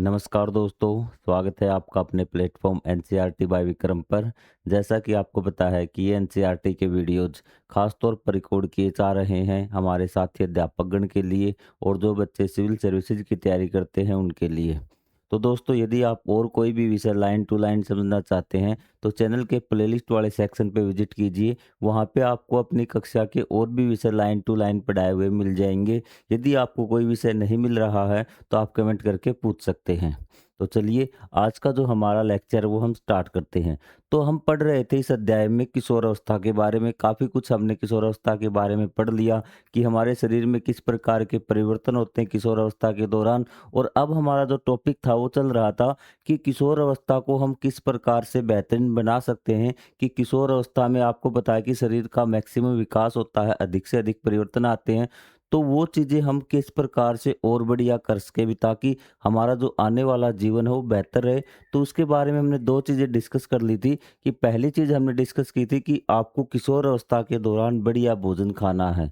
नमस्कार दोस्तों, स्वागत है आपका अपने प्लेटफॉर्म एनसीईआरटी बाय विक्रम पर। जैसा कि आपको पता है कि ये एनसीईआरटी के वीडियोज़ खास तौर पर रिकॉर्ड किए जा रहे हैं हमारे साथी अध्यापकगण के लिए और जो बच्चे सिविल सर्विसेज की तैयारी करते हैं उनके लिए। तो दोस्तों, यदि आप और कोई भी विषय लाइन टू लाइन समझना चाहते हैं तो चैनल के प्लेलिस्ट वाले सेक्शन पे विजिट कीजिए। वहाँ पे आपको अपनी कक्षा के और भी विषय लाइन टू लाइन पढ़ाए हुए मिल जाएंगे। यदि आपको कोई विषय नहीं मिल रहा है तो आप कमेंट करके पूछ सकते हैं। तो चलिए, आज का जो हमारा लेक्चर है वो हम स्टार्ट करते हैं। तो हम पढ़ रहे थे इस अध्याय में किशोर अवस्था के बारे में। काफ़ी कुछ हमने किशोर अवस्था के बारे में पढ़ लिया कि हमारे शरीर में किस प्रकार के परिवर्तन होते हैं किशोर अवस्था के दौरान। और अब हमारा जो टॉपिक था वो चल रहा था कि किशोर अवस्था को हम किस प्रकार से बेहतरीन बना सकते हैं। कि किशोर अवस्था में आपको पता है कि शरीर का मैक्सिमम विकास होता है, अधिक से अधिक परिवर्तन आते हैं। तो वो चीज़ें हम किस प्रकार से और बढ़िया कर सकें भी, ताकि हमारा जो आने वाला जीवन है वो बेहतर रहे। तो उसके बारे में हमने 2 चीज़ें डिस्कस कर ली थी। कि पहली चीज़ हमने डिस्कस की थी कि आपको किशोर अवस्था के दौरान बढ़िया भोजन खाना है,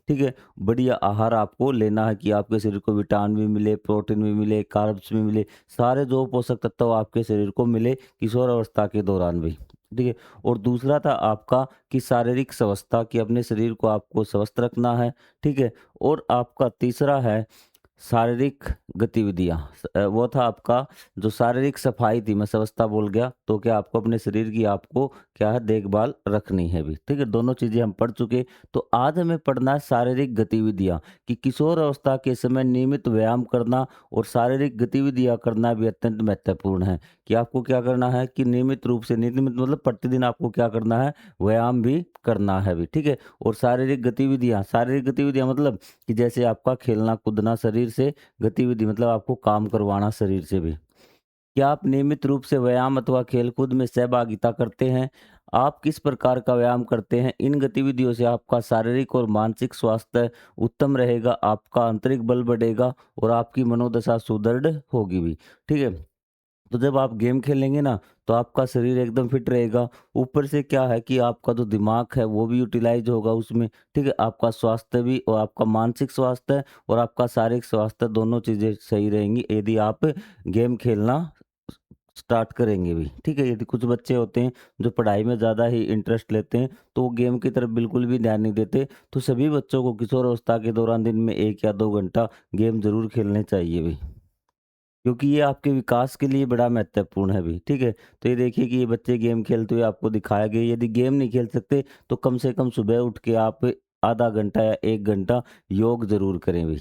ठीक है? बढ़िया आहार आपको लेना है कि आपके शरीर को विटामिन भी मिले, प्रोटीन भी मिले, कार्ब्स भी मिले, सारे जो पोषक तत्व आपके शरीर को मिले किशोर अवस्था के दौरान भी, ठीक है? और दूसरा था आपका कि शारीरिक स्वस्थता, कि अपने शरीर को आपको स्वस्थ रखना है, ठीक है? और आपका तीसरा है शारीरिक गतिविधियाँ। वो था आपका जो शारीरिक सफाई थी, मैं स्वच्छता बोल गया, तो क्या आपको अपने शरीर की आपको क्या है देखभाल रखनी है भी, ठीक है? दोनों चीज़ें हम पढ़ चुके। तो आज हमें पढ़ना है शारीरिक गतिविधियाँ, कि किशोर अवस्था के समय नियमित व्यायाम करना और शारीरिक गतिविधियाँ करना भी अत्यंत महत्वपूर्ण है। कि आपको क्या करना है कि नियमित रूप से, नियमित मतलब प्रतिदिन आपको क्या करना है, व्यायाम भी करना है भी, ठीक है? और शारीरिक गतिविधियाँ मतलब कि जैसे आपका खेलना कूदना, शरीर से गतिविधि मतलब आपको काम करवाना शरीर से भी। क्या आप नियमित रूप से व्यायाम अथवा खेलकूद में सहभागिता करते हैं? आप किस प्रकार का व्यायाम करते हैं? इन गतिविधियों से आपका शारीरिक और मानसिक स्वास्थ्य उत्तम रहेगा, आपका आंतरिक बल बढ़ेगा और आपकी मनोदशा सुदृढ़ होगी भी, ठीक है? तो जब आप गेम खेलेंगे ना, तो आपका शरीर एकदम फिट रहेगा। ऊपर से क्या है कि आपका जो दिमाग है वो भी यूटिलाइज होगा उसमें, ठीक है? आपका स्वास्थ्य भी, और आपका मानसिक स्वास्थ्य और आपका शारीरिक स्वास्थ्य, दोनों चीज़ें सही रहेंगी यदि आप गेम खेलना स्टार्ट करेंगे भी, ठीक है? यदि कुछ बच्चे होते हैं जो पढ़ाई में ज़्यादा ही इंटरेस्ट लेते हैं, तो वो गेम की तरफ बिल्कुल भी ध्यान नहीं देते। तो सभी बच्चों को किशोर अवस्था के दौरान दिन में 1 या 2 घंटा गेम ज़रूर खेलने चाहिए भी। क्योंकि ये आपके विकास के लिए बड़ा महत्वपूर्ण है भी, ठीक है? तो ये देखिए कि ये बच्चे गेम खेलते हुए आपको दिखाया गया। यदि गेम नहीं खेल सकते तो कम से कम सुबह उठ के आप आधा घंटा या 1 घंटा योग ज़रूर करें भी।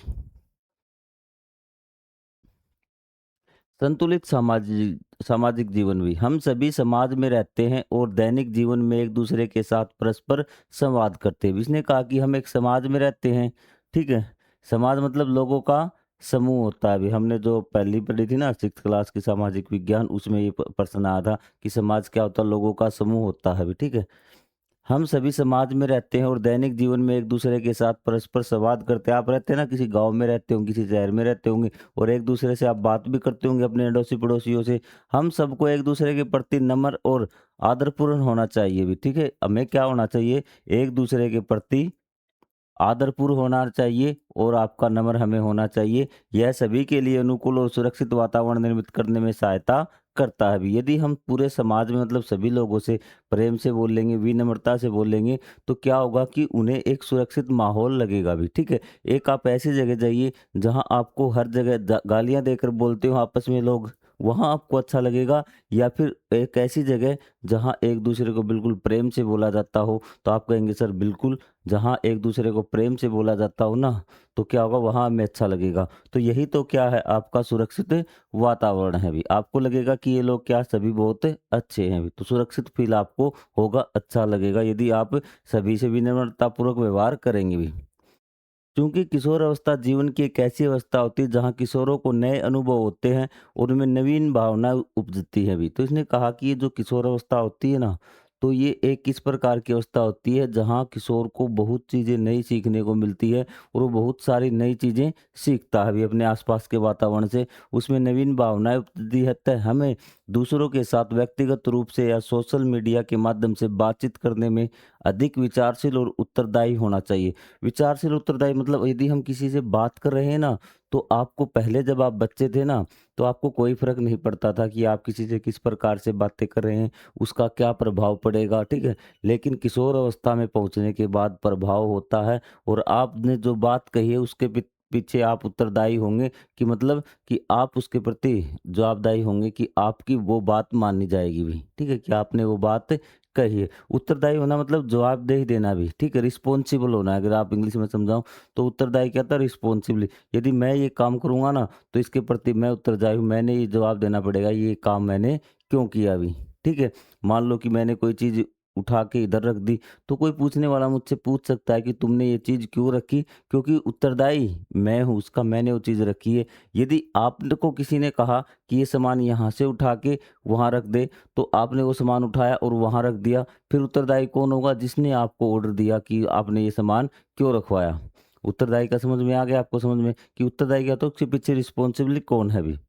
संतुलित सामाजिक जीवन भी, हम सभी समाज में रहते हैं और दैनिक जीवन में एक दूसरे के साथ परस्पर संवाद करते हैं। इसने कहा कि हम एक समाज में रहते हैं, ठीक है? समाज मतलब लोगों का समूह होता है। अभी हमने जो पहली पढ़ी थी ना 6th क्लास की सामाजिक विज्ञान, उसमें ये प्रश्न आया था कि समाज क्या होता है, लोगों का समूह होता है अभी, ठीक है? हम सभी समाज में रहते हैं और दैनिक जीवन में एक दूसरे के साथ परस्पर संवाद करते हैं। आप रहते हैं ना, किसी गांव में रहते होंगे, किसी शहर में रहते होंगे, और एक दूसरे से आप बात भी करते होंगे अपने अड़ोसी पड़ोसियों से। हम सबको एक दूसरे के प्रति नम्र और आदरपूर्ण होना चाहिए भी, ठीक है? हमें क्या होना चाहिए, एक दूसरे के प्रति आदरपूर्ण होना चाहिए और आपका नम्र हमें होना चाहिए। यह सभी के लिए अनुकूल और सुरक्षित वातावरण निर्मित करने में सहायता करता है भी। यदि हम पूरे समाज में मतलब सभी लोगों से प्रेम से बोलेंगे, विनम्रता से बोलेंगे, तो क्या होगा कि उन्हें एक सुरक्षित माहौल लगेगा भी, ठीक है? एक आप ऐसी जगह जाइए जहाँ आपको हर जगह गालियाँ देकर बोलते हो आपस में लोग, वहाँ आपको अच्छा लगेगा? या फिर एक ऐसी जगह जहाँ एक दूसरे को बिल्कुल प्रेम से बोला जाता हो, तो आप कहेंगे सर बिल्कुल, जहाँ एक दूसरे को प्रेम से बोला जाता हो ना, तो क्या होगा, वहाँ हमें अच्छा लगेगा। तो यही तो क्या है, आपका सुरक्षित वातावरण है भी। आपको लगेगा कि ये लोग क्या सभी बहुत अच्छे हैं भी, तो सुरक्षित फ़ील आपको होगा, अच्छा लगेगा यदि आप सभी से विनम्रतापूर्वक व्यवहार करेंगे भी। क्योंकि किशोर अवस्था जीवन की एक ऐसी अवस्था होती है जहाँ किशोरों को नए अनुभव होते हैं और उनमें नवीन भावनाएं उपजती हैं भी। तो इसने कहा कि ये जो किशोर अवस्था होती है ना, तो ये एक किस प्रकार की अवस्था होती है जहाँ किशोर को बहुत चीज़ें नई सीखने को मिलती है और वो बहुत सारी नई चीज़ें सीखता है भी अपने आसपास के वातावरण से। उसमें नवीन भावनाएं उपजती है। तय हमें दूसरों के साथ व्यक्तिगत रूप से या सोशल मीडिया के माध्यम से बातचीत करने में अधिक विचारशील और उत्तरदायी होना चाहिए। विचारशील उत्तरदायी मतलब यदि हम किसी से बात कर रहे हैं ना, तो आपको पहले जब आप बच्चे थे ना, तो आपको कोई फ़र्क नहीं पड़ता था कि आप किसी से किस प्रकार से बातें कर रहे हैं, उसका क्या प्रभाव पड़ेगा, ठीक है? लेकिन किशोर अवस्था में पहुँचने के बाद प्रभाव होता है और आपने जो बात कही है उसके पीछे आप उत्तरदायी होंगे कि मतलब कि आप उसके प्रति जवाबदाही होंगे कि आपकी वो बात मानी जाएगी भी, ठीक है? कि आपने वो बात कही है। उत्तरदायी होना मतलब जवाबदेही देना भी, ठीक है? रिस्पॉन्सिबल होना है, अगर आप इंग्लिश में समझाऊँ तो उत्तरदायी क्या था? रिस्पॉन्सिबली। यदि मैं ये काम करूँगा ना, तो इसके प्रति मैं उत्तरदायी हूँ, मैंने ये जवाब देना पड़ेगा, ये काम मैंने क्यों किया अभी, ठीक है? मान लो कि मैंने कोई चीज़ उठा के इधर रख दी, तो कोई पूछने वाला मुझसे पूछ सकता है कि तुमने ये चीज़ क्यों रखी? क्योंकि उत्तरदायी मैं हूँ उसका, मैंने वो चीज़ रखी है। यदि आपको किसी ने कहा कि ये सामान यहाँ से उठा के वहाँ रख दे, तो आपने वो सामान उठाया और वहाँ रख दिया, फिर उत्तरदायी कौन होगा? जिसने आपको ऑर्डर दिया कि आपने ये सामान क्यों रखवाया? उत्तरदायी का समझ में आ गया आपको समझ में कि उत्तरदायी क्या तो उसके पीछे रिस्पॉन्सिबली कौन है अभी?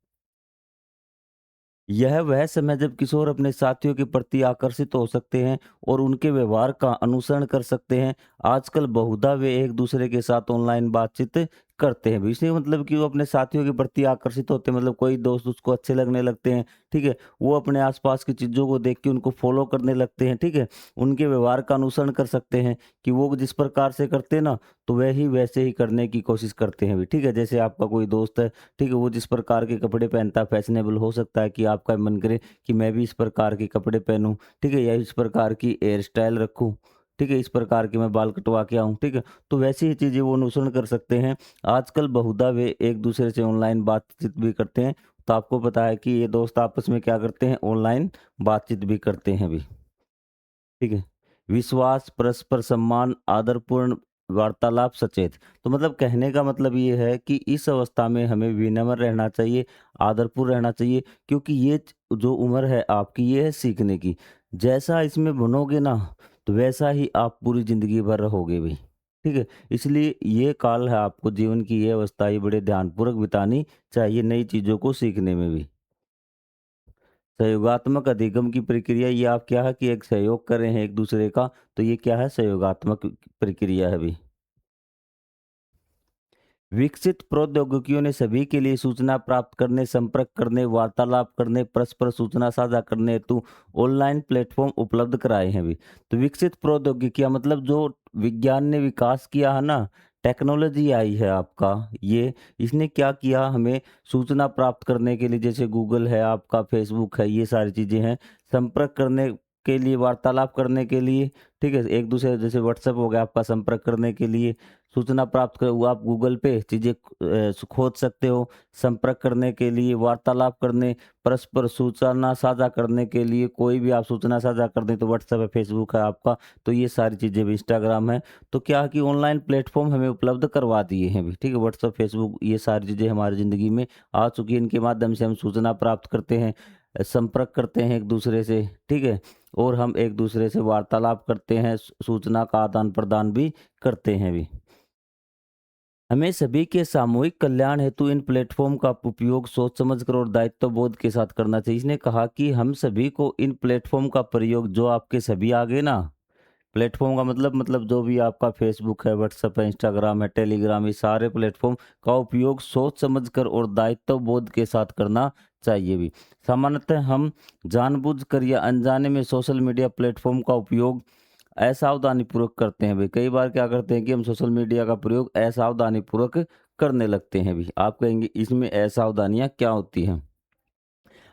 यह वह समय जब किशोर अपने साथियों के प्रति आकर्षित हो सकते हैं और उनके व्यवहार का अनुसरण कर सकते हैं। आजकल बहुधा वे एक दूसरे के साथ ऑनलाइन बातचीत करते हैं भी। इसलिए मतलब कि वो अपने साथियों के प्रति आकर्षित होते हैं, मतलब कोई दोस्त उसको अच्छे लगने लगते हैं, ठीक है? वो अपने आसपास की चीज़ों को देख के उनको फॉलो करने लगते हैं, ठीक है? उनके व्यवहार का अनुसरण कर सकते हैं कि वो जिस प्रकार से करते हैं ना, तो वही वैसे ही करने की कोशिश करते हैं भी, ठीक है? जैसे आपका कोई दोस्त है, ठीक है, वो जिस प्रकार के कपड़े पहनता है फैशनेबल, हो सकता है कि आपका मन करे कि मैं भी इस प्रकार के कपड़े पहनूं, ठीक है, या इस प्रकार की हेयर स्टाइल रखूं, ठीक है, इस प्रकार के मैं बाल कटवा के आऊं, ठीक है? तो वैसी ही चीजें वो अनुसरण कर सकते हैं। आजकल बहुधा वे एक दूसरे से ऑनलाइन बातचीत भी करते हैं। तो आपको पता है कि ये दोस्त आपस में क्या करते हैं? ऑनलाइन बातचीत भी करते हैं भी, ठीक है। विश्वास, परस्पर सम्मान, आदरपूर्ण वार्तालाप, सचेत। तो मतलब कहने का मतलब ये है कि इस अवस्था में हमें विनम्र रहना चाहिए, आदरपूर्ण रहना चाहिए, क्योंकि ये जो उम्र है आपकी, ये है सीखने की। जैसा इसमें बनोगे ना, तो वैसा ही आप पूरी ज़िंदगी भर रहोगे भी, ठीक है। इसलिए ये काल है, आपको जीवन की ये अवस्था ये बड़े ध्यानपूर्वक बितानी चाहिए, नई चीज़ों को सीखने में भी। सहयोगात्मक अधिगम की प्रक्रिया, ये आप क्या है कि एक सहयोग कर रहे हैं एक दूसरे का, तो ये क्या है? सहयोगात्मक प्रक्रिया है अभी। विकसित प्रौद्योगिकियों ने सभी के लिए सूचना प्राप्त करने, संपर्क करने, वार्तालाप करने, परस्पर सूचना साझा करने हेतु ऑनलाइन प्लेटफॉर्म उपलब्ध कराए हैं अभी। तो विकसित प्रौद्योगिकियां मतलब जो विज्ञान ने विकास किया है ना, टेक्नोलॉजी आई है आपका, ये इसने क्या किया? हमें सूचना प्राप्त करने के लिए, जैसे गूगल है आपका, फेसबुक है, ये सारी चीजें हैं। संपर्क करने के लिए, वार्तालाप करने के लिए, ठीक है, एक दूसरे, जैसे व्हाट्सएप हो गया आपका, संपर्क करने के लिए। सूचना प्राप्त कर वो आप गूगल पे चीज़ें खोज सकते हो। संपर्क करने के लिए, वार्तालाप करने, परस्पर सूचना साझा करने के लिए, कोई भी आप सूचना साझा कर दें तो व्हाट्सएप है, फेसबुक है आपका, तो ये सारी चीज़ें भी, इंस्टाग्राम है। तो क्या है कि ऑनलाइन प्लेटफ़ॉर्म हमें उपलब्ध करवा दिए हैं अभी, ठीक है? व्हाट्सएप, फेसबुक, ये सारी चीज़ें हमारी ज़िंदगी में आ चुकी हैं। इनके माध्यम से हम सूचना प्राप्त करते हैं, संपर्क करते हैं एक-दूसरे से, ठीक है? और हम एक-दूसरे से वार्तालाप करते हैं, सूचना का आदान-प्रदान भी करते हैं भी। हमें सभी के सामूहिक कल्याण हेतु इन प्लेटफॉर्म का उपयोग सोच समझकर और दायित्व बोध के साथ करना चाहिए। इसने कहा कि हम सभी को इन प्लेटफॉर्म का प्रयोग, जो आपके सभी आ गए ना, प्लेटफॉर्म का मतलब जो भी आपका फेसबुक है, व्हाट्सएप है, इंस्टाग्राम है, टेलीग्राम, ये सारे प्लेटफॉर्म का उपयोग सोच समझकर और दायित्व बोध के साथ करना चाहिए भी। सामान्यतः हम जानबूझकर या अनजाने में सोशल मीडिया प्लेटफॉर्म का उपयोग असावधानीपूर्वक करते हैं भाई। कई बार क्या करते हैं कि हम सोशल मीडिया का प्रयोग असावधानीपूर्वक करने लगते हैं भी। आप कहेंगे इसमें असावधानियाँ क्या होती हैं?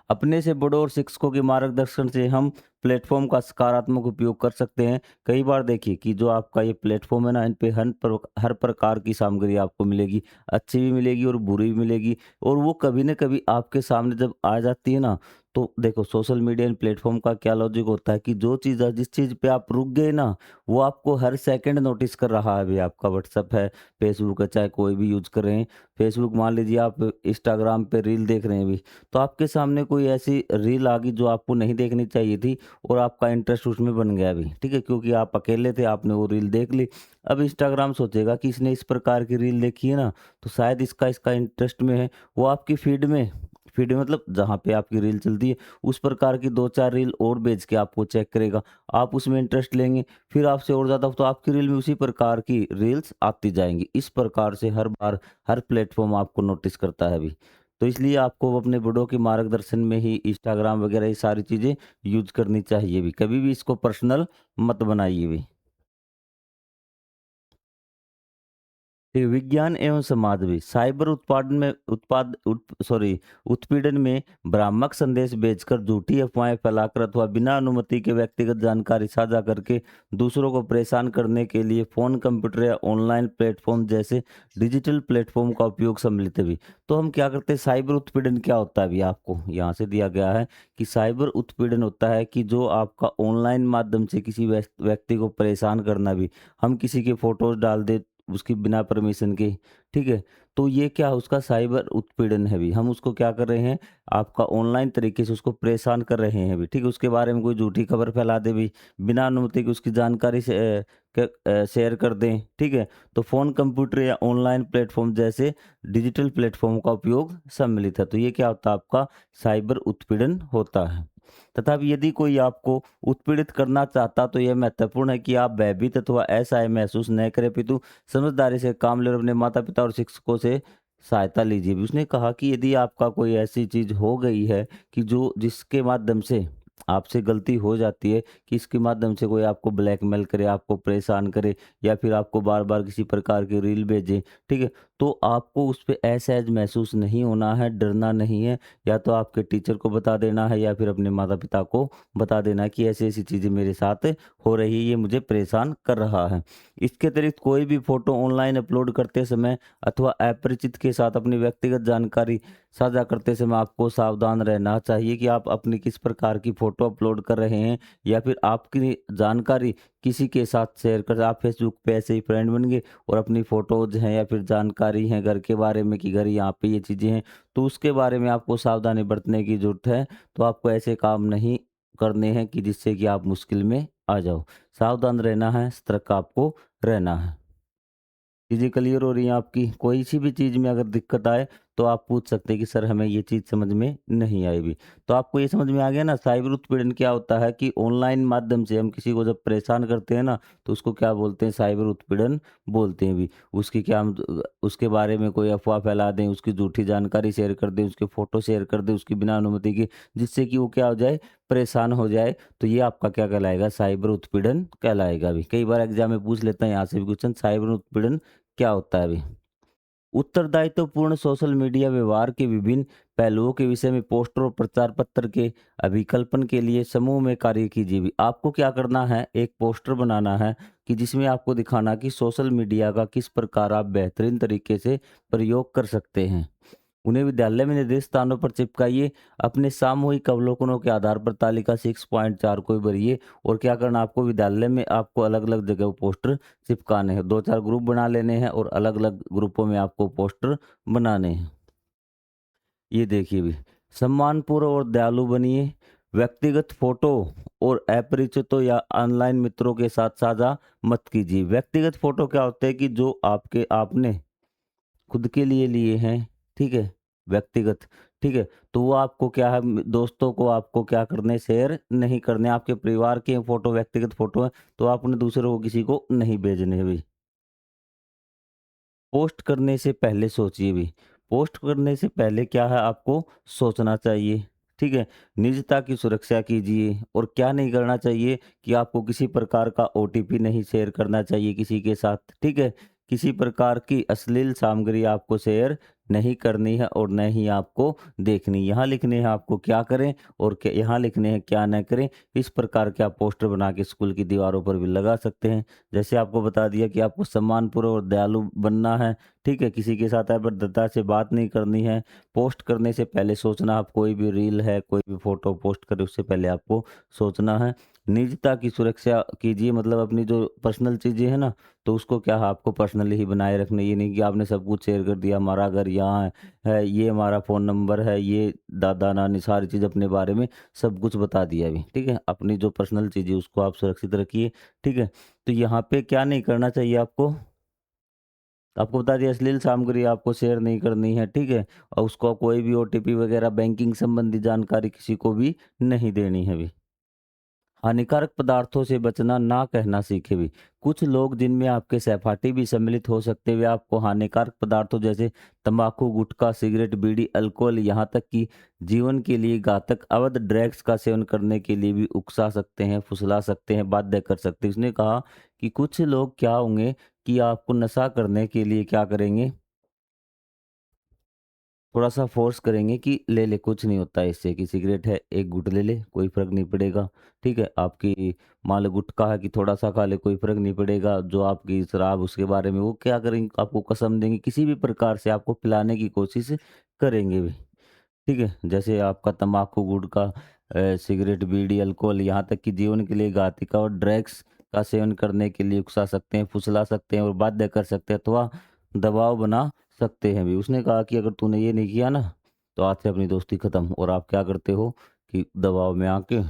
अपने से बड़ों और शिक्षकों के मार्गदर्शन से हम प्लेटफॉर्म का सकारात्मक उपयोग कर सकते हैं। कई बार देखिए कि जो आपका ये प्लेटफॉर्म है ना, इन पे हर प्रकार की सामग्री आपको मिलेगी, अच्छी भी मिलेगी और बुरी भी मिलेगी। और वो कभी न कभी आपके सामने जब आ जाती है ना, तो देखो सोशल मीडिया इन प्लेटफॉर्म का क्या लॉजिक होता है कि जो चीज़ जिस चीज़ पे आप रुक गए ना, वो आपको हर सेकंड नोटिस कर रहा है। अभी आपका व्हाट्सअप है, फेसबुक है, चाहे कोई भी यूज कर रहे हैं। फेसबुक मान लीजिए, आप इंस्टाग्राम पे रील देख रहे हैं अभी, तो आपके सामने कोई ऐसी रील आ गई जो आपको नहीं देखनी चाहिए थी और आपका इंटरेस्ट उसमें बन गया अभी, ठीक है? क्योंकि आप अकेले थे, आपने वो रील देख ली। अब इंस्टाग्राम सोचेगा कि इसने इस प्रकार की रील देखी है ना, तो शायद इसका इसका इंटरेस्ट में है, वो आपकी फीड में मतलब जहाँ पे आपकी रील चलती है, उस प्रकार की 2-4 रील और भेज के आपको चेक करेगा। आप उसमें इंटरेस्ट लेंगे, फिर आपसे और ज़्यादा तो आपकी रील में उसी प्रकार की रील्स आती जाएँगी। इस प्रकार से हर बार हर प्लेटफ़ॉर्म आपको नोटिस करता है अभी। तो इसलिए आपको अपने बड़ों के मार्गदर्शन में ही इंस्टाग्राम वगैरह ये सारी चीज़ें यूज़ करनी चाहिए भी। कभी भी इसको पर्सनल मत बनाइए भी। ये विज्ञान एवं समाज भी साइबर उत्पादन में उत्पीड़न में भ्रामक संदेश भेजकर झूठी अफवाहें फैलाकर अथवा बिना अनुमति के व्यक्तिगत जानकारी साझा करके दूसरों को परेशान करने के लिए फोन कंप्यूटर या ऑनलाइन प्लेटफॉर्म जैसे डिजिटल प्लेटफॉर्म का उपयोग सम्मिलित है भी। तो हम क्या करते हैं, साइबर उत्पीड़न क्या होता है, अभी आपको यहाँ से दिया गया है कि साइबर उत्पीड़न होता है कि जो आपका ऑनलाइन माध्यम से किसी व्यक्ति को परेशान करना भी। हम किसी के फोटोज डाल दे उसकी बिना परमिशन के, ठीक है? तो ये क्या है, उसका साइबर उत्पीड़न है भी। हम उसको क्या कर रहे हैं, आपका ऑनलाइन तरीके से उसको परेशान कर रहे हैं भी, ठीक है? उसके बारे में कोई झूठी खबर फैला दे भी, बिना अनुमति के उसकी जानकारी से शेयर कर दें, ठीक है? तो फ़ोन, कंप्यूटर या ऑनलाइन प्लेटफ़ॉर्म जैसे डिजिटल प्लेटफ़ॉर्म का उपयोग सम्मिलित है। तो ये क्या होता है, आपका साइबर उत्पीड़न होता है। तथापि यदि कोई आपको उत्पीड़ित करना चाहता तो यह महत्वपूर्ण है कि आप भयभीत अथवा असहाय महसूस न करें, अपितु समझदारी से काम लें और अपने माता-पिता और शिक्षकों से सहायता लीजिए भी। उसने कहा कि यदि आपका कोई ऐसी चीज़ हो गई है कि जो जिसके माध्यम से आपसे गलती हो जाती है कि इसके माध्यम से कोई आपको ब्लैकमेल करे, आपको परेशान करे या फिर आपको बार-बार किसी प्रकार की रील भेजे, ठीक है? तो आपको उस पे असहज महसूस नहीं होना है, डरना नहीं है। या तो आपके टीचर को बता देना है या फिर अपने माता-पिता को बता देना है कि ऐसी-ऐसी चीज़ें मेरे साथ हो रही है, ये मुझे परेशान कर रहा है। इसके अतिरिक्त कोई भी फ़ोटो ऑनलाइन अपलोड करते समय अथवा अपरिचित के साथ अपनी व्यक्तिगत जानकारी साझा करते समय आपको सावधान रहना चाहिए कि आप अपनी किस प्रकार की फ़ोटो अपलोड कर रहे हैं या फिर आपकी जानकारी किसी के साथ शेयर कर। आप फ़ेसबुक पे ऐसे ही फ्रेंड बन गए और अपनी फ़ोटोज़ हैं या फिर जानकारी है घर के बारे में कि घर यहाँ पे ये चीज़ें हैं, तो उसके बारे में आपको सावधानी बरतने की ज़रूरत है। तो आपको ऐसे काम नहीं करने हैं कि जिससे कि आप मुश्किल में आ जाओ। सावधान रहना है, सतर्क आपको रहना है। चीज़ें क्लियर हो रही हैं आपकी? कोई सी भी चीज़ में अगर दिक्कत आए तो आप पूछ सकते हैं कि सर हमें ये चीज़ समझ में नहीं आई भी। तो आपको ये समझ में आ गया ना, साइबर उत्पीड़न क्या होता है कि ऑनलाइन माध्यम से हम किसी को जब परेशान करते हैं ना, तो उसको क्या बोलते हैं, साइबर उत्पीड़न बोलते हैं भी। उसकी क्या हम उसके बारे में कोई अफ़वाह फैला दें, उसकी झूठी जानकारी शेयर कर दें, उसके फ़ोटो शेयर कर दें उसकी बिना अनुमति के, जिससे कि वो क्या हो जाए, परेशान हो जाए। तो ये आपका क्या कहलाएगा, साइबर उत्पीड़न कहलाएगा भी। कई बार एग्ज़ाम में पूछ लेते हैं यहाँ से भी क्वेश्चन, साइबर उत्पीड़न क्या होता है अभी? उत्तरदायित्वपूर्ण सोशल मीडिया व्यवहार के विभिन्न पहलुओं के विषय में पोस्टर और प्रचार पत्र के अभिकल्पन के लिए समूह में कार्य कीजिए भी। आपको क्या करना है, एक पोस्टर बनाना है कि जिसमें आपको दिखाना कि सोशल मीडिया का किस प्रकार आप बेहतरीन तरीके से प्रयोग कर सकते हैं। उन्हें विद्यालय में निर्दिष्ट स्थानों पर चिपकाइए। अपने सामूहिक अवलोकनों के आधार पर तालिका 6.4 को भरिए। और क्या करना, आपको विद्यालय में आपको अलग-अलग जगह पोस्टर चिपकाने हैं। 2-4 ग्रुप बना लेने हैं और अलग-अलग ग्रुपों में आपको पोस्टर बनाने हैं। ये देखिए भी, सम्मानपूर्ण और दयालु बनिए। व्यक्तिगत फोटो और अपरिचितों या ऑनलाइन मित्रों के साथ साझा मत कीजिए। व्यक्तिगत फोटो क्या होते हैं कि जो आपने खुद के लिए लिए हैं, ठीक है? व्यक्तिगत, ठीक है? तो वो आपको क्या है, दोस्तों को आपको क्या करने, शेयर नहीं करने। आपके परिवार के फ़ोटो व्यक्तिगत फ़ोटो हैं, तो आपने दूसरों को किसी को नहीं भेजने भी। पोस्ट करने से पहले सोचिए भी। पोस्ट करने से पहले क्या है, आपको सोचना चाहिए, ठीक है? निजता की सुरक्षा कीजिए। और क्या नहीं करना चाहिए कि आपको किसी प्रकार का ओटीपी नहीं शेयर करना चाहिए किसी के साथ, ठीक है? किसी प्रकार की अश्लील सामग्री आपको शेयर नहीं करनी है और न ही आपको देखनी। यहाँ लिखने हैं आपको क्या करें और यहाँ लिखने हैं क्या न करें। इस प्रकार के आप पोस्टर बना के स्कूल की दीवारों पर भी लगा सकते हैं। जैसे आपको बता दिया कि आपको सम्मानपूर्ण और दयालु बनना है, ठीक है? किसी के साथ अभद्रता से बात नहीं करनी है। पोस्ट करने से पहले सोचना, आप कोई भी रील है, कोई भी फ़ोटो पोस्ट करें उससे पहले आपको सोचना है। निजता की सुरक्षा कीजिए, मतलब अपनी जो पर्सनल चीज़ें हैं ना, तो उसको क्या है, आपको पर्सनली ही बनाए रखना। ये नहीं कि आपने सब कुछ शेयर कर दिया, हमारा घर यहाँ है, ये हमारा फ़ोन नंबर है, ये दादा-नानी सारी चीज़ अपने बारे में सब कुछ बता दिया अभी, ठीक है? अपनी जो पर्सनल चीज़ें उसको आप सुरक्षित रखिए, ठीक है? तो यहाँ पे क्या नहीं करना चाहिए आपको, तो आपको बता दिया अश्लील सामग्री आपको शेयर नहीं करनी है, ठीक है? और उसको कोई भी ओटीपी वगैरह बैंकिंग संबंधी जानकारी किसी को भी नहीं देनी है भी। हानिकारक पदार्थों से बचना ना कहना सीखे भी। कुछ लोग जिनमें आपके सहपाठी भी सम्मिलित हो सकते हुए आपको हानिकारक पदार्थों जैसे तंबाकू, गुटखा, सिगरेट, बीड़ी, अल्कोहल, यहाँ तक कि जीवन के लिए घातक अवैध ड्रग्स का सेवन करने के लिए भी उकसा सकते हैं, फुसला सकते हैं, बाध्य कर सकते हैं। उसने कहा कि कुछ लोग क्या होंगे कि आपको नशा करने के लिए क्या करेंगे, थोड़ा-सा फ़ोर्स करेंगे कि ले ले, कुछ नहीं होता है इससे, कि सिगरेट है, 1 घूँट ले ले, कोई फ़र्क नहीं पड़ेगा, ठीक है? आपकी मान लो गुटखा है कि थोड़ा-सा खा ले, कोई फ़र्क नहीं पड़ेगा। जो आपकी शराब उसके बारे में वो क्या करेंगे, आपको कसम देंगे, किसी भी प्रकार से आपको पिलाने की कोशिश करेंगे भी। ठीक है? जैसे आपका तम्बाकू, गुटखा, सिगरेट, बीड़ी, अल्कोहल, यहाँ तक कि जीवन के लिए घातक और ड्रग्स का सेवन करने के लिए उकसा सकते हैं, फुसला सकते हैं और बाध्य कर सकते हैं अथवा दबाव बना सकते हैं भी। उसने कहा कि अगर तूने ये नहीं किया ना, तो आज से अपनी दोस्ती खत्म। और आप क्या करते हो कि दबाव में आके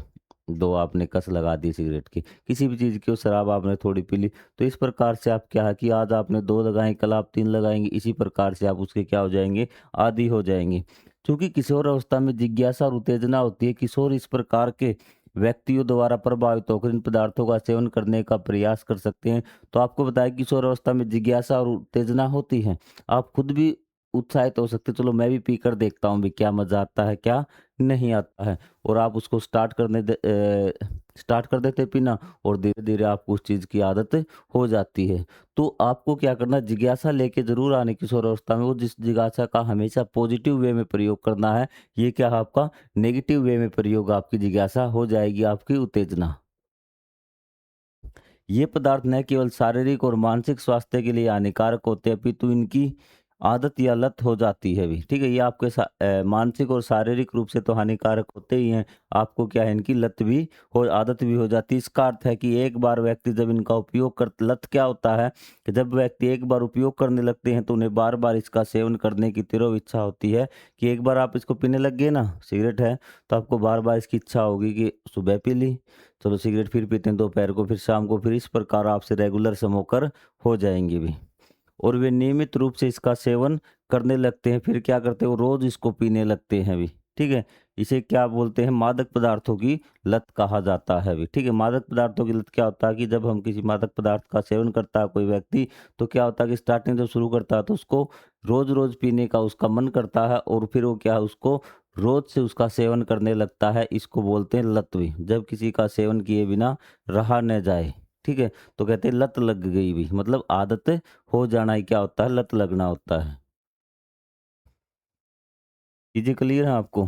2 आपने कस लगा दी सिगरेट की, किसी भी चीज़ की, और शराब आपने थोड़ी पी ली। तो इस प्रकार से आप क्या है कि आज आपने 2 लगाई, कल आप 3 लगाएँगे, इसी प्रकार से आप उसके क्या हो जाएँगे, आदी हो जाएँगे। चूँकि किशोर अवस्था में जिज्ञासा और उत्तेजना होती है, किशोर इस प्रकार के व्यक्तियों द्वारा प्रभावित होकर इन पदार्थों का सेवन करने का प्रयास कर सकते हैं। तो आपको बताया कि किशोर अवस्था में जिज्ञासा और उत्तेजना होती है। आप खुद भी उत्साहित हो सकते हैं, चलो मैं भी पीकर देखता हूँ भी क्या मज़ा आता है, क्या नहीं आता है। और आप उसको स्टार्ट कर देते हैं पीना, और धीरे-धीरे आपको उस चीज़ की आदत हो जाती है। तो आपको क्या करना है, जिज्ञासा लेके ज़रूर आने किशोर अवस्था में, वो जिस जिज्ञासा का हमेशा पॉजिटिव वे में प्रयोग करना है। ये क्या है आपका नेगेटिव वे में प्रयोग, आपकी जिज्ञासा हो जाएगी आपकी उत्तेजना। ये पदार्थ न केवल शारीरिक और मानसिक स्वास्थ्य के लिए हानिकारक होते हैं, अपितु इनकी आदत या लत हो जाती है भी। ठीक है? ये आपके मानसिक और शारीरिक रूप से तो हानिकारक होते ही हैं, आपको क्या है इनकी लत भी हो, आदत भी हो जाती है। इसका अर्थ है कि एक बार व्यक्ति जब इनका उपयोग कर, लत क्या होता है कि जब व्यक्ति एक बार उपयोग करने लगते हैं तो उन्हें बार-बार इसका सेवन करने की तीव्र इच्छा होती है, कि एक बार आप इसको पीने लग गए ना, सिगरेट है, तो आपको बार-बार इसकी इच्छा होगी कि सुबह पी ली, चलो सिगरेट फिर पीते हैं दोपहर को, फिर शाम को, फिर इस प्रकार आपसे रेगुलर स्मोकर हो जाएँगे भी। और वे नियमित रूप से इसका सेवन करने लगते हैं, फिर क्या करते हैं, वो रोज़ इसको पीने लगते हैं भी, ठीक है? इसे क्या बोलते हैं, मादक पदार्थों की लत कहा जाता है भी, ठीक है? मादक पदार्थों की लत क्या होता है कि जब हम किसी मादक पदार्थ का सेवन करता है कोई व्यक्ति, तो क्या होता है कि स्टार्टिंग जब शुरू करता है तो उसको रोज़-रोज़ पीने का उसका मन करता है, और फिर वो क्या है, उसको रोज़ से उसका सेवन करने लगता है, इसको बोलते हैं लत भी। जब किसी का सेवन किए बिना रहा न जाए, ठीक है? तो कहते हैं लत लग गई भी, मतलब आदत हो जाना ही क्या होता है, लत लगना होता है। चीज़ें क्लियर हैं आपको?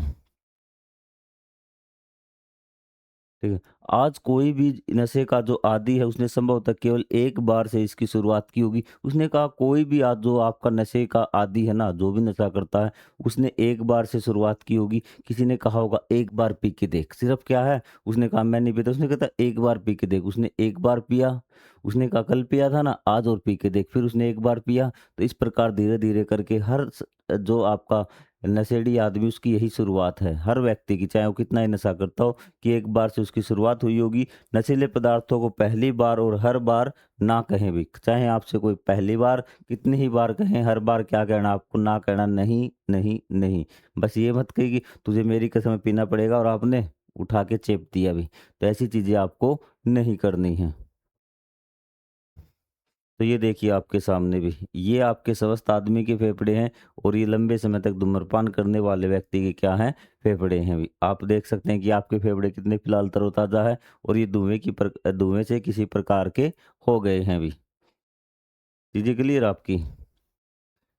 ठीक है। आज कोई भी नशे का जो आदी है उसने संभवतः केवल एक बार से इसकी शुरुआत की होगी। उसने कहा कोई भी आज जो आपका नशे का आदी है ना, जो भी नशा करता है, उसने एक बार से शुरुआत की होगी। किसी ने कहा होगा एक बार पी के देख, सिर्फ़ क्या है, उसने कहा मैं नहीं पीता, उसने कहा था एक बार पी के देख, उसने एक बार पिया, उसने कहा कल पिया था ना, आज और पी के देख, फिर उसने एक बार पिया। तो इस प्रकार धीरे-धीरे करके जो आपका नशेड़ी आदमी, उसकी यही शुरुआत है। हर व्यक्ति की, चाहे वो कितना ही नशा करता हो, कि एक बार से उसकी शुरुआत हुई होगी। नशीले पदार्थों को पहली बार और हर बार ना कहें भी। चाहे आपसे कोई पहली बार कितनी ही बार कहें, हर बार क्या कहना आपको, ना कहना, नहीं, नहीं, नहीं। बस ये मत कहिए कि तुझे मेरी कसम पीना पड़ेगा, और आपने उठा के चेप दिया भी। तो ऐसी चीज़ें आपको नहीं करनी हैं। तो ये देखिए आपके सामने भी, ये आपके स्वस्थ आदमी के फेफड़े हैं, और ये लंबे समय तक धूम्रपान करने वाले व्यक्ति के क्या हैं, फेफड़े हैं भी। आप देख सकते हैं कि आपके फेफड़े कितने फिलहाल तरोताज़ा है, और ये धुएँ से किसी प्रकार के हो गए हैं भी। चीज़ें क्लियर आपकी?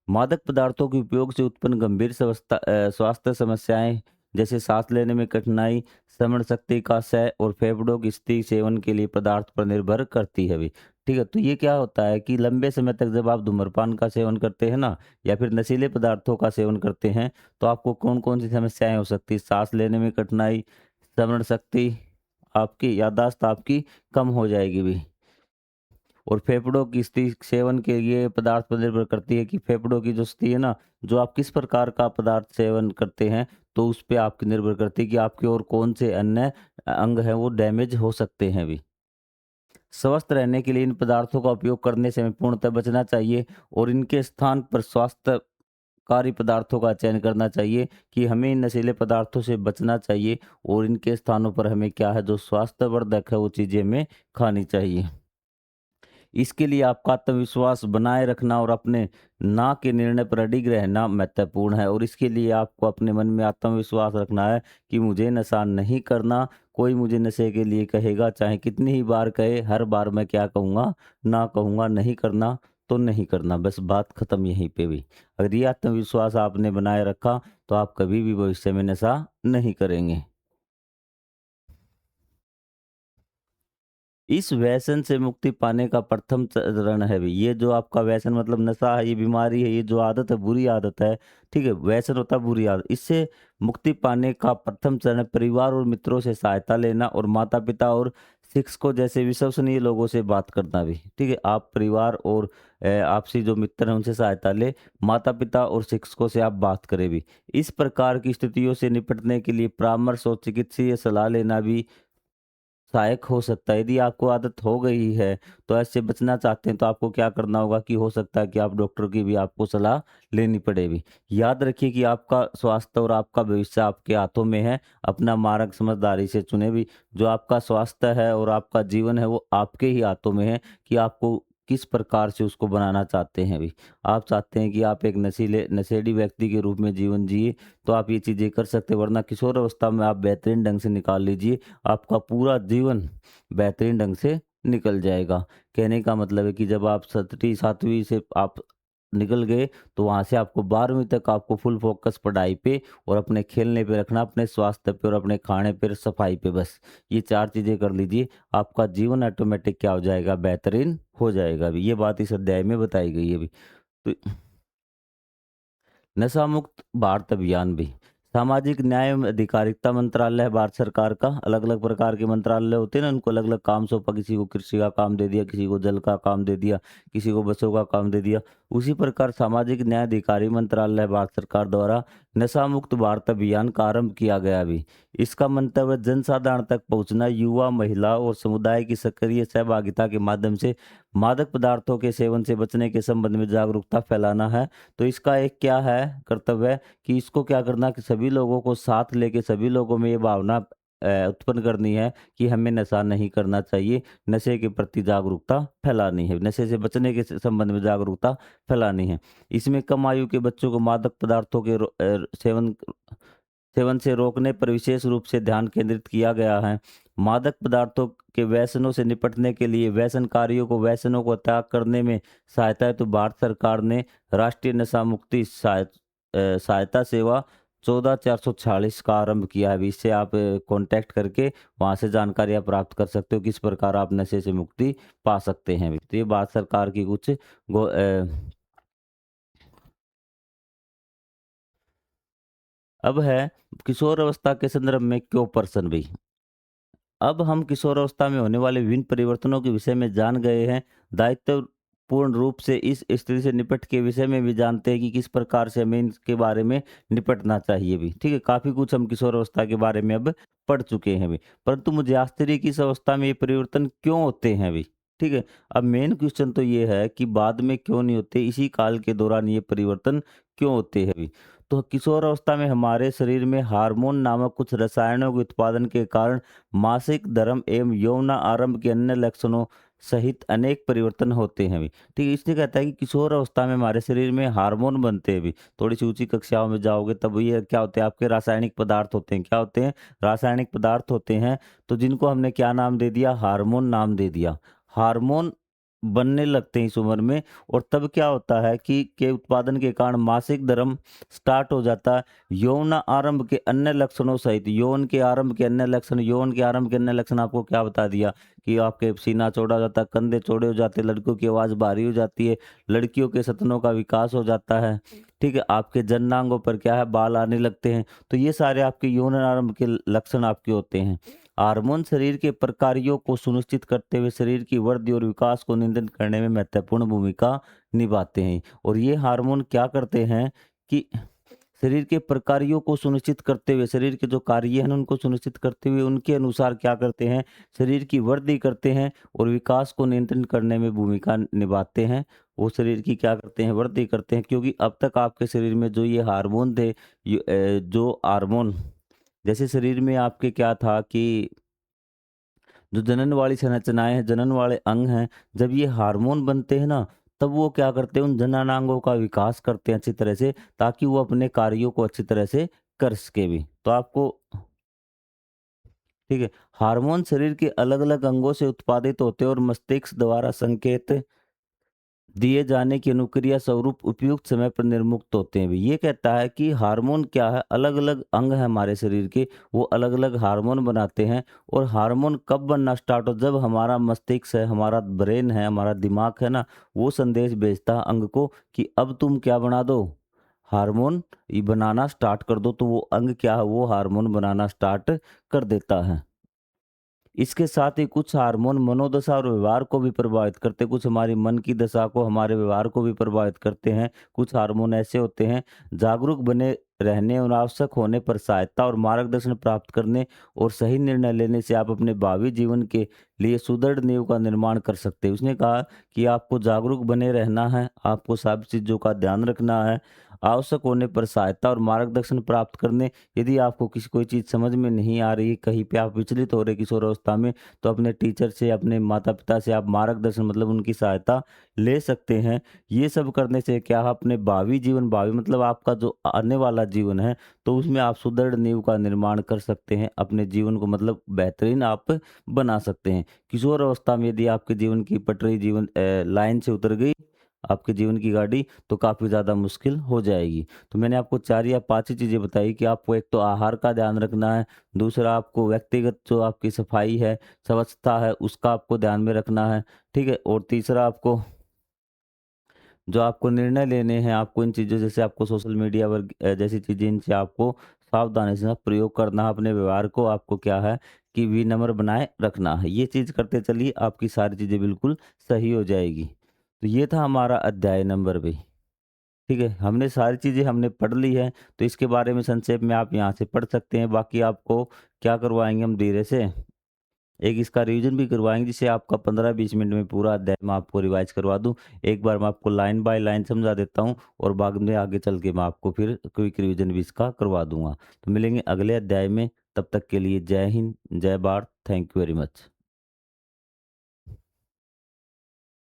मादक पदार्थों के उपयोग से उत्पन्न गंभीर स्वास्थ्य समस्याएं जैसे सांस लेने में कठिनाई, श्रवण शक्ति का क्षय और फेफड़ों की स्थिति सेवन के लिए पदार्थ पर निर्भर करती है भी। ठीक है, तो ये क्या होता है कि लंबे समय तक जब आप धूम्रपान का सेवन करते हैं ना, या फिर नशीले पदार्थों का सेवन करते हैं, तो आपको कौन कौन सी समस्याएं हो सकती है, सांस लेने में कठिनाई, श्रवण शक्ति, आपकी याददाश्त आपकी कम हो जाएगी भी। और फेफड़ों की स्थिति सेवन के ये पदार्थ पर निर्भर करती है कि फेफड़ों की जो स्थिति है ना, जो आप किस प्रकार का पदार्थ सेवन करते हैं, तो उस पे आपकी निर्भर करती है कि आपके और कौन से अन्य अंग हैं वो डैमेज हो सकते हैं भी। स्वस्थ रहने के लिए इन पदार्थों का उपयोग करने से हमें पूर्णतः बचना चाहिए और इनके स्थान पर स्वास्थ्यकारी पदार्थों का चयन करना चाहिए कि हमें इन नशीले पदार्थों से बचना चाहिए और इनके स्थानों पर हमें क्या है जो स्वास्थ्यवर्धक है वो चीज़ें हमें खानी चाहिए। इसके लिए आपका आत्मविश्वास बनाए रखना और अपने ना के निर्णय पर अडिग रहना महत्वपूर्ण है और इसके लिए आपको अपने मन में आत्मविश्वास रखना है कि मुझे नशा नहीं करना। कोई मुझे नशे के लिए कहेगा चाहे कितनी ही बार कहे, हर बार मैं क्या कहूँगा, ना कहूँगा नहीं करना तो नहीं करना, बस बात खत्म यहीं पे भी। अगर ये आत्मविश्वास आपने बनाए रखा तो आप कभी भी भविष्य में नशा नहीं करेंगे। इस व्यसन से मुक्ति पाने का प्रथम चरण है भी ये जो आपका व्यसन मतलब नशा है, ये बीमारी है, ये जो आदत है बुरी आदत है, ठीक है? व्यसन होता है बुरी आदत। इससे मुक्ति पाने का प्रथम चरण है परिवार और मित्रों से सहायता लेना और माता-पिता और शिक्षकों जैसे विश्वसनीय लोगों से बात करना भी, ठीक है? आप परिवार और आपसी जो मित्र हैं उनसे सहायता लें, माता-पिता और शिक्षकों से आप बात करें भी। इस प्रकार की स्थितियों से निपटने के लिए परामर्श और चिकित्सीय सलाह लेना भी सहायक हो सकता है। यदि आपको आदत हो गई है, तो ऐसे बचना चाहते हैं, तो आपको क्या करना होगा कि हो सकता है कि आप डॉक्टर की भी आपको सलाह लेनी पड़े भी। याद रखिए कि आपका स्वास्थ्य और आपका भविष्य आपके हाथों में है। अपना मार्ग समझदारी से चुनें भी। जो आपका स्वास्थ्य है और आपका जीवन है, वो आपके ही हाथों में है कि आपको किस प्रकार से उसको बनाना चाहते हैं भी। आप चाहते हैं कि आप एक नशेड़ी व्यक्ति के रूप में जीवन जिए, तो आप ये चीज़ें कर सकते हैं, वरना किशोर अवस्था में आप बेहतरीन ढंग से निकाल लीजिए। आपका पूरा जीवन बेहतरीन ढंग से निकल जाएगा। कहने का मतलब है कि जब आप 6ठी 7वीं से आप निकल गए, तो वहाँ से आपको 12वीं तक आपको फुल फ़ोकस पढ़ाई पे और अपने खेलने पे रखना, अपने स्वास्थ्य पे और अपने खाने पे, सफाई पे बस। ये 4 चीज़ें कर लीजिए, आपका जीवन ऑटोमेटिक क्या हो जाएगा, बेहतरीन हो जाएगा अभी। ये बात इस अध्याय में बताई गई है अभी। तो नशा मुक्त भारत अभियान भी सामाजिक न्याय एवं अधिकारिता मंत्रालय है भारत सरकार का। अलग अलग प्रकार के मंत्रालय होते हैं ना, उनको अलग अलग काम सौंपा, किसी को कृषि का काम दे दिया, किसी को जल का काम दे दिया, किसी को बसों का काम दे दिया। उसी प्रकार सामाजिक न्याय अधिकारी मंत्रालय भारत सरकार द्वारा नशा मुक्त भारत अभियान का आरंभ किया गया भी। इसका मंतव्य जनसाधारण तक पहुंचना, युवा, महिला और समुदाय की सक्रिय सहभागिता के माध्यम से मादक पदार्थों के सेवन से बचने के संबंध में जागरूकता फैलाना है। तो इसका एक क्या है कर्तव्य कि इसको क्या करना कि सभी लोगों को साथ लेके सभी लोगों में ये भावना उत्पन्न करनी है कि हमें नशा नहीं करना चाहिए, नशे के प्रति जागरूकता फैलानी है, नशे से बचने के संबंध में जागरूकता फैलानी है। इसमें कम आयु के बच्चों को मादक पदार्थों के सेवन सेवन से रोकने पर विशेष रूप से ध्यान केंद्रित किया गया है। मादक पदार्थों के व्यसनों से निपटने के लिए व्यसनकारियों को व्यसनों को त्याग करने में सहायता हेतु भारत सरकार ने राष्ट्रीय नशा मुक्ति सहायता सेवा 14,446 का आरंभ किया है अभी। इससे आप कांटेक्ट करके वहां से जानकारियां प्राप्त कर सकते हो किस प्रकार आप नशे से मुक्ति पा सकते हैं अभी। तो ये भारत सरकार की कुछ अब है किशोर अवस्था के संदर्भ में क्यों पर्सन भी। अब हम किशोरावस्था में होने वाले विभिन्न परिवर्तनों के विषय में जान गए हैं। दायित्वपूर्ण रूप से इस स्थिति से निपट के विषय में भी जानते हैं कि किस प्रकार से हमें इसके बारे में निपटना चाहिए भी। ठीक है, काफ़ी कुछ हम किशोरावस्था के बारे में अब पढ़ चुके हैं भी। परंतु मुझे आश्चर्य है कि इस अवस्था में ये परिवर्तन क्यों होते हैं अभी? ठीक है, अब मेन क्वेश्चन तो ये है कि बाद में क्यों नहीं होते, इसी काल के दौरान ये परिवर्तन क्यों होते हैं अभी? तो किशोर अवस्था में हमारे शरीर में हार्मोन नामक कुछ रसायनों के उत्पादन के कारण मासिक धर्म एवं यौन आरंभ के अन्य लक्षणों सहित अनेक परिवर्तन होते हैं भी। ठीक है, इसलिए कहता है कि किशोर अवस्था में हमारे शरीर में हार्मोन बनते हैं भी। थोड़ी सी ऊंची कक्षाओं में जाओगे तब ये क्या होते हैं, आपके रासायनिक पदार्थ होते हैं। क्या होते हैं? रासायनिक पदार्थ होते हैं। तो जिनको हमने क्या नाम दे दिया? हार्मोन नाम दे दिया। हार्मोन बनने लगते हैं इस उम्र में और तब क्या होता है कि के उत्पादन के कारण मासिक धर्म स्टार्ट हो जाता है। यौन आरंभ के अन्य लक्षणों सहित यौन के आरंभ के अन्य लक्षण, यौन के आरंभ के अन्य लक्षण आपको क्या बता दिया कि आपके सीना चौड़ा हो जाता है, कंधे चौड़े हो जाते हैं, लड़कियों की आवाज़ भारी हो जाती है, लड़कियों के सतनों का विकास हो जाता है। ठीक है, आपके जननांगों पर क्या है, बाल आने लगते हैं। तो ये सारे आपके यौन आरंभ के लक्षण आपके होते हैं। हार्मोन शरीर के प्रकार्यों को सुनिश्चित करते हुए शरीर की वृद्धि और विकास को नियंत्रित करने में महत्वपूर्ण भूमिका निभाते हैं। और ये हार्मोन क्या करते हैं कि शरीर के प्रकारों को सुनिश्चित करते हुए, शरीर के जो कार्य हैं उनको सुनिश्चित करते हुए उनके अनुसार क्या करते हैं, शरीर की वृद्धि करते हैं और विकास को नियंत्रण करने में भूमिका निभाते हैं। वो शरीर की क्या करते हैं, वृद्धि करते हैं, क्योंकि अब तक आपके शरीर में जो ये हार्मोन थे, जो हार्मोन जैसे शरीर में आपके क्या था कि जो जनन वाली संरचनाएँ हैं, जनन वाले अंग हैं, जब ये हार्मोन बनते हैं ना, तब वो क्या करते हैं, उन जननांगों का विकास करते हैं अच्छी तरह से, ताकि वो अपने कार्यों को अच्छी तरह से कर सके भी। तो आपको ठीक है, हार्मोन शरीर के अलग-अलग अंगों से उत्पादित होते हैं और मस्तिष्क द्वारा संकेत दिए जाने की अनुक्रिया स्वरूप उपयुक्त समय पर निर्मुक्त होते हैं भी। ये कहता है कि हार्मोन क्या है, अलग-अलग अंग हैं हमारे शरीर के, वो अलग-अलग हार्मोन बनाते हैं और हार्मोन कब बनना स्टार्ट हो, जब हमारा मस्तिष्क है, हमारा ब्रेन है, हमारा दिमाग है ना, वो संदेश भेजता है अंग को कि अब तुम क्या बना दो, हार्मोन ये बनाना स्टार्ट कर दो, तो वो अंग क्या है, वो हार्मोन बनाना स्टार्ट कर देता है। इसके साथ ही कुछ हार्मोन मनोदशा और व्यवहार को भी प्रभावित करते हैं, कुछ हमारी मन की दशा को, हमारे व्यवहार को भी प्रभावित करते हैं। कुछ हार्मोन ऐसे होते हैं, जागरूक बने रहने और आवश्यक होने पर सहायता और मार्गदर्शन प्राप्त करने और सही निर्णय लेने से आप अपने भावी जीवन के लिए सुदृढ़ नींव का निर्माण कर सकते हैं। उसने कहा कि आपको जागरूक बने रहना है, आपको सभी चीज़ों का ध्यान रखना है, आवश्यक होने पर सहायता और मार्गदर्शन प्राप्त करने, यदि आपको किसी कोई चीज़ समझ में नहीं आ रही, कहीं पे आप विचलित हो रहे किशोरावस्था में, तो अपने टीचर से, अपने माता-पिता से आप मार्गदर्शन मतलब उनकी सहायता ले सकते हैं। ये सब करने से क्या है, अपने भावी जीवन, भावी मतलब आपका जो आने वाला जीवन है, तो उसमें आप सुदृढ़ नींव का निर्माण कर सकते हैं। अपने जीवन को मतलब बेहतरीन आप बना सकते हैं। किशोर अवस्था में यदि आपके जीवन की पटरी लाइन से उतर गई, आपके जीवन की गाड़ी, तो काफ़ी ज़्यादा मुश्किल हो जाएगी। तो मैंने आपको 4 या 5 ही चीज़ें बताई कि आपको एक तो आहार का ध्यान रखना है, दूसरा आपको व्यक्तिगत जो आपकी सफाई है, स्वच्छता है, उसका आपको ध्यान में रखना है, ठीक है? और तीसरा आपको जो आपको निर्णय लेने हैं, आपको इन चीज़ों जैसे आपको सोशल मीडिया जैसी चीज़ें, इनसे आपको सावधानी से प्रयोग करना है। अपने व्यवहार को आपको क्या है कि विनम्र बनाए रखना है। ये चीज़ करते चलिए, आपकी सारी चीज़ें बिल्कुल सही हो जाएगी। तो ये था हमारा अध्याय नंबर भी। ठीक है, हमने सारी चीज़ें हमने पढ़ ली है, तो इसके बारे में संक्षेप में आप यहाँ से पढ़ सकते हैं। बाकी आपको क्या करवाएँगे हम धीरे से, एक इसका रिवीजन भी करवाएँगे, जिससे आपका 15-20 मिनट में पूरा अध्याय मैं आपको रिवाइज़ करवा दूँ। एक बार मैं आपको लाइन बाय लाइन समझा देता हूँ और बाद में आगे चल के मैं आपको फिर क्विक रिवीजन भी इसका करवा दूँगा। तो मिलेंगे अगले अध्याय में, तब तक के लिए जय हिंद, जय Bharat, thank you very much.